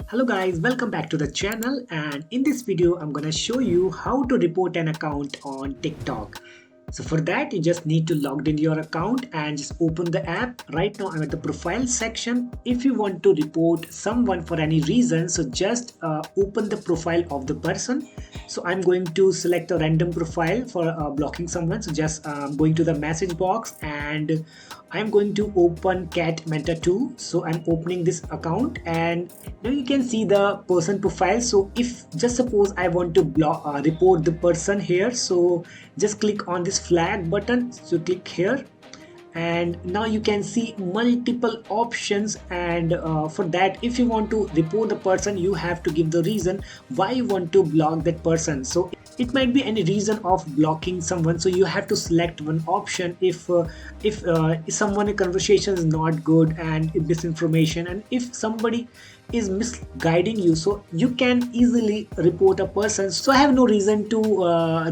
Hello guys, welcome back to the channel, and in this video I'm gonna show you how to report an account on TikTok. So for that you just need to log in your account and just open the app. Right now I'm at the profile section. If you want to report someone for any reason, so just open the profile of the person. So I'm going to select a random profile for blocking someone. So just going to the message box and I'm going to open cat meta 2. So I'm opening this account and now you can see the person profile. So if just suppose I want to report the person here, so just click on this flag button. So click here and now you can see multiple options, and for that, if you want to report the person, you have to give the reason why you want to block that person. So it might be any reason of blocking someone, so you have to select one option. If someone in conversation is not good and misinformation, and if somebody is misguiding you, so you can easily report a person. So I have no reason to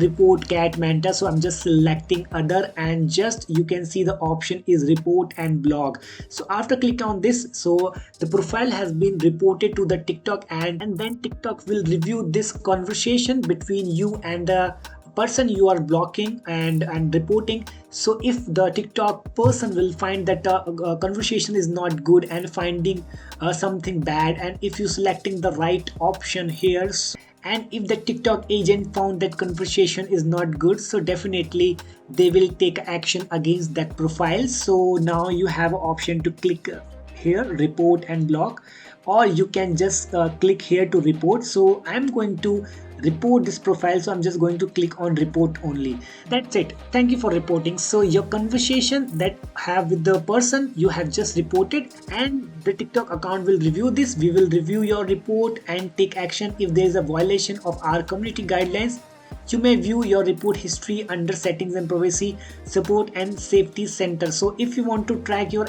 report cat manta, so I'm just selecting other, and just you can see the option is report and block. So after click on this, so the profile has been reported to the TikTok, and then TikTok will review this conversation between you and the person you are blocking and reporting. So if the TikTok person will find that the conversation is not good and finding something bad, and if you selecting the right option here, and if the TikTok agent found that conversation is not good, so definitely they will take action against that profile. So now you have an option to click here, report and block, or you can just click here to report. So I'm going to report this profile, so I'm just going to click on report only. That's it. Thank you for reporting. So your conversation that have with the person you have just reported, and the TikTok account will review this. We will review your report and take action if there is a violation of our community guidelines. You may view your report history under settings and privacy, support and safety center. So if you want to track your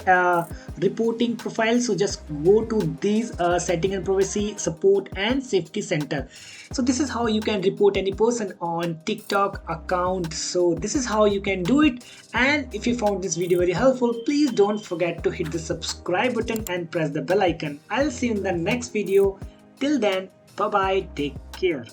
reporting profile, so just go to these setting and privacy, support and safety center. So this is how you can report any person on TikTok account. So this is how you can do it. And if you found this video very helpful, please don't forget to hit the subscribe button and press the bell icon. I'll see you in the next video. Till then, bye bye, take care.